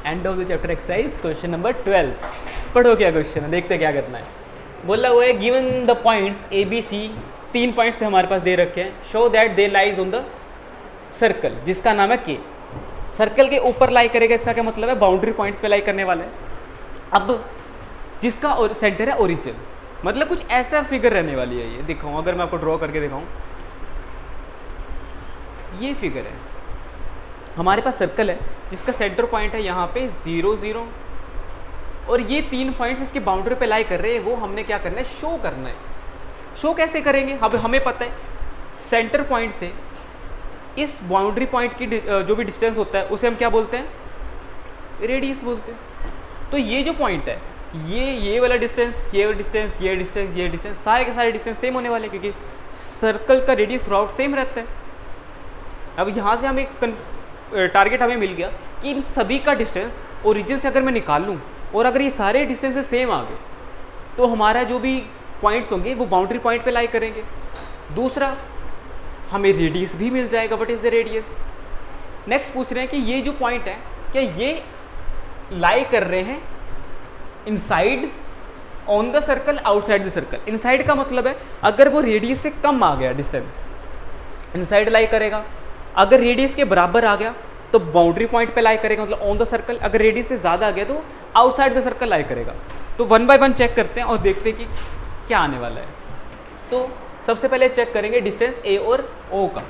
End of the chapter exercise question number 12। पढ़ो क्या question है, देखते क्या करना है। बोला हुआ है given the points A B C, 3 points थे हमारे पास दे रखे हैं। Show that they lies on the circle जिसका नाम है के। सर्कल के ऊपर लाई करेगा, इसका क्या मतलब है, बाउंड्री पॉइंट्स पे लाई करने वाला है। अब जिसका सेंटर है ओरिजिन, मतलब कुछ ऐसा फिगर रहने वाली है। ये दिखाऊँ, अगर मैं आपको ड्रॉ करके दिखाऊँ, ये फिगर है। हमारे पास सर्कल है जिसका सेंटर पॉइंट है यहाँ पे 0 0, और ये 3 पॉइंट्स इसके बाउंड्री पे लाई कर रहे हैं। वो हमने क्या करना है, शो करना है। शो कैसे करेंगे, अब हमें पता है सेंटर पॉइंट से इस बाउंड्री पॉइंट की जो भी डिस्टेंस होता है उसे हम क्या बोलते हैं, रेडियस बोलते हैं। तो ये जो पॉइंट है, ये वाला डिस्टेंस, ये डिस्टेंस, ये डिस्टेंस, ये डिस्टेंस, सारे के सारे डिस्टेंस सेम होने वाले, क्योंकि सर्कल का रेडियस थ्रू आउट सेम रहता है। अब यहाँ से हमें टारगेट हमें मिल गया कि इन सभी का डिस्टेंस ओरिजिन से अगर मैं निकाल लूँ और अगर ये सारे डिस्टेंसेस सेम आ गए तो हमारा जो भी पॉइंट्स होंगे वो बाउंड्री पॉइंट पे लाई करेंगे। दूसरा, हमें रेडियस भी मिल जाएगा। What is the radius. Next पूछ रहे हैं कि ये जो पॉइंट है क्या ये लाई कर रहे हैं inside on the circle, outside the circle. Inside का मतलब है अगर वो रेडियस से कम आ गया डिस्टेंस, इनसाइड लाई करेगा। अगर रेडियस के बराबर आ गया तो बाउंड्री पॉइंट पे लाई करेगा, मतलब ऑन द सर्कल। अगर रेडियस से ज़्यादा आ गया तो आउटसाइड द सर्कल लाई करेगा। तो 1 बाय 1 चेक करते हैं और देखते हैं कि क्या आने वाला है। तो सबसे पहले चेक करेंगे डिस्टेंस ए और ओ का,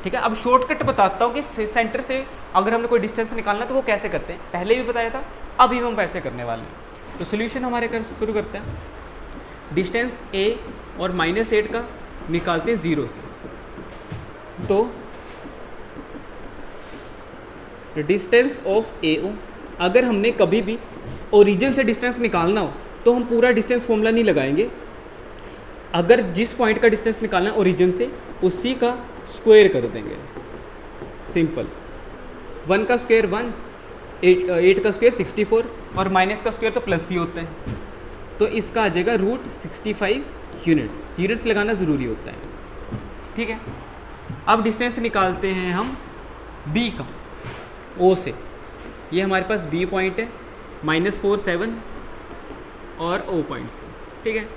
ठीक है। अब शॉर्टकट बताता हूँ कि सेंटर से अगर हमने कोई डिस्टेंस निकालना तो वो कैसे करते हैं। पहले भी बताया था, अभी हम वैसे करने वाले हैं। तो सोल्यूशन हमारे शुरू करते हैं। डिस्टेंस ए और -8 का निकालते हैं 0 से। तो डिस्टेंस ऑफ ए ओ, अगर हमने कभी भी ओरिजिन से डिस्टेंस निकालना हो तो हम पूरा डिस्टेंस फॉर्मूला नहीं लगाएंगे। अगर जिस पॉइंट का डिस्टेंस निकालना है ओरिजिन से, उसी का स्क्वायर कर देंगे। सिंपल। 1 का स्क्वायर 1, 8 का स्क्वायर 64, और माइनस का स्क्वायर तो प्लस ही होता है। तो इसका आ जाएगा √65 यूनिट्स। यूनिट्स लगाना ज़रूरी होता है, ठीक है। अब डिस्टेंस निकालते हैं हम बी का, ओ से। ये हमारे पास बी पॉइंट है, -4 7 और ओ पॉइंट से, ठीक है।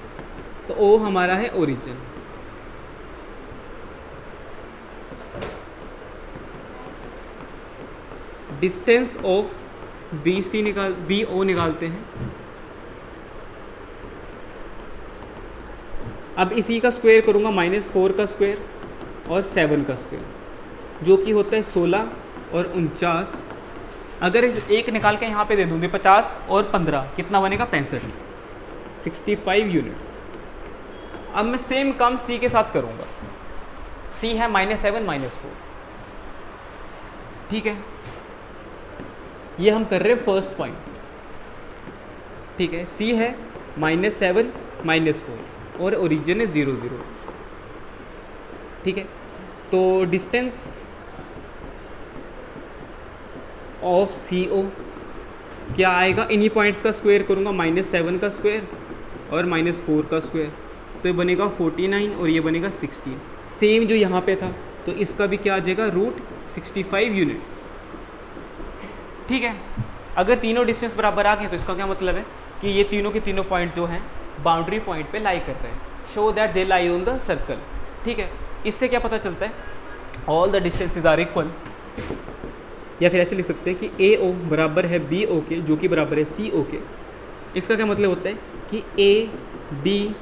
तो ओ हमारा है origin. Distance of B O निकालते हैं। अब इसी का स्क्वायर करूँगा, -4 का स्क्वायर और 7 का स्क्वायर, जो कि होता है 16 और 49। अगर इस एक निकाल के यहाँ पे दे दूँगे 50 और 15 कितना बनेगा, 65, 65 यूनिट्स। अब मैं सेम काम सी के साथ करूँगा। सी है -7 -4, ठीक है। ये हम कर रहे हैं फर्स्ट पॉइंट, ठीक है। सी है -7 -4 और ओरिजिन है 0 0, ठीक है। तो डिस्टेंस ऑफ सी ओ क्या आएगा, इन्हीं पॉइंट्स का स्क्वायर करूँगा, -7 का स्क्वायर और -4 का स्क्वायर, तो ये बनेगा 49 और ये बनेगा 16, सेम जो यहाँ पे था। तो इसका भी क्या आ जाएगा, √65 यूनिट्स, ठीक है। अगर तीनों डिस्टेंस बराबर आ गए तो इसका क्या मतलब है कि ये तीनों के तीनों पॉइंट जो हैं बाउंड्री पॉइंट पे लाई कर रहे हैं। Show that they lie on the circle, ठीक है। इससे क्या पता चलता है, all the distances are equal. या फिर ऐसे लिख सकते हैं कि ए ओ बराबर है बी ओ के, जो कि बराबर है सी ओ के। इसका क्या मतलब होता है कि A B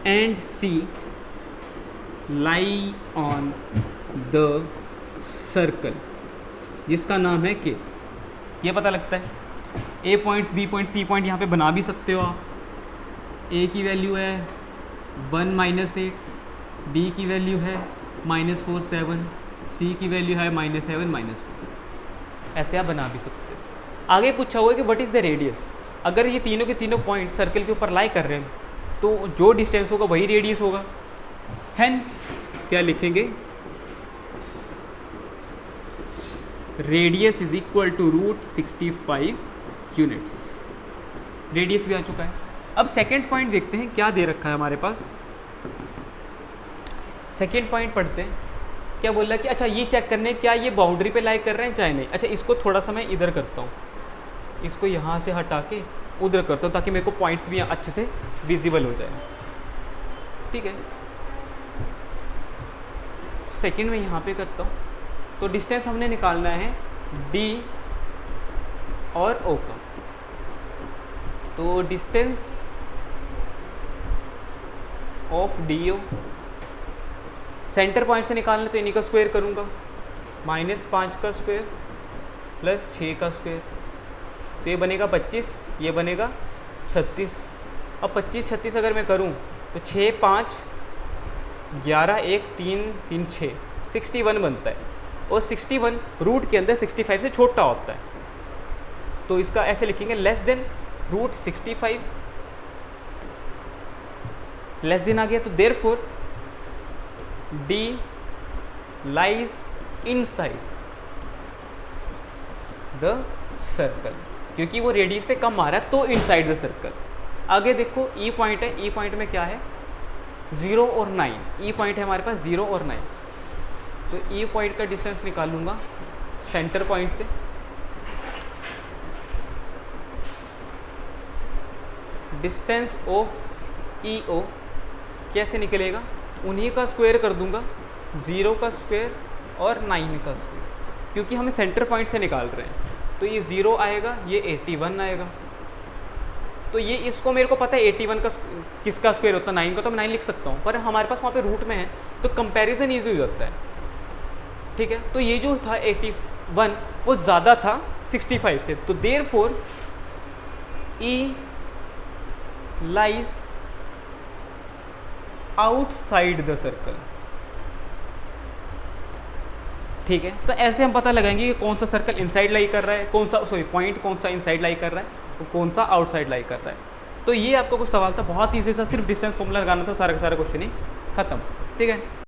and C lie on the circle जिसका नाम है के। ये पता लगता है। A point, B point, C point यहाँ पे बना भी सकते हो आप। ए की वैल्यू है 1 -8, बी की वैल्यू है -4 7, सी की वैल्यू है -7 -4। ऐसे आप बना भी सकते हो। आगे पूछा हुआ है कि व्हाट इज़ द रेडियस। अगर ये तीनों के तीनों पॉइंट सर्कल के ऊपर लाई कर रहे हैं तो जो डिस्टेंस होगा वही रेडियस होगा। हेंस क्या लिखेंगे, radius is equal to √65 units. Radius भी आ चुका है। अब सेकेंड पॉइंट देखते हैं क्या दे रखा है हमारे पास। सेकेंड पॉइंट पढ़ते हैं। क्या बोल रहा है कि अच्छा ये चेक करने क्या ये बाउंड्री पे लाई कर रहे हैं चाहे नहीं। अच्छा इसको थोड़ा सा मैं इधर करता हूँ, इसको यहाँ से हटा के उधर करता हूँ ताकि मेरे को पॉइंट्स भी अच्छे से विजिबल हो जाए। ठीक है, सेकंड में यहाँ पे करता हूँ। तो डिस्टेंस हमने निकालना है डी और ओ का। तो distance of D O centre point से निकालना, तो इन्हीं का स्क्वायर करूँगा, -5 का स्क्वायर प्लस 6 का स्क्वायर, तो ये बनेगा 25, ये बनेगा 36। अब 25 36 अगर मैं करूँ तो 6 5 11 1 3 3 6 61 बनता है, और 61 रूट के अंदर 65 से छोटा होता है, तो इसका ऐसे लिखेंगे less than root 65, less than आ गया, तो therefore D lies inside the circle, क्योंकि वो रेडियस से कम आ रहा है तो इनसाइड द सर्कल। आगे देखो ई पॉइंट है, ई पॉइंट में क्या है 0 और 9, ई पॉइंट है हमारे पास 0 और 9, तो ई पॉइंट का डिस्टेंस निकालूंगा सेंटर पॉइंट से। डिस्टेंस ऑफ ई ओ कैसे निकलेगा, उन्हीं का स्क्वायर कर दूंगा, 0 का स्क्वायर और 9 का स्क्वायर, क्योंकि हमें सेंटर पॉइंट से निकाल रहे हैं। तो ये 0 आएगा, ये 81 आएगा, तो ये इसको मेरे को पता है 81 का किसका स्क्वायर होता है 9 का, तो मैं 9 लिख सकता हूँ, पर हमारे पास वहाँ पे रूट में है तो कंपैरिजन ईजी हो जाता है। ठीक है, तो ये जो था 81 वो ज़्यादा था 65 से, तो therefore E lies outside the circle. ठीक है, तो ऐसे हम पता लगाएंगे कि कौन सा सर्कल इनसाइड लाई कर रहा है, कौन सा पॉइंट कौन सा इनसाइड लाई कर रहा है और कौन सा आउटसाइड लाई कर रहा है। तो ये आपका कुछ सवाल था, बहुत ईजी सा, सिर्फ डिस्टेंस फॉर्मूला लगाना था, सारा का सारा क्वेश्चन ही खत्म। ठीक है।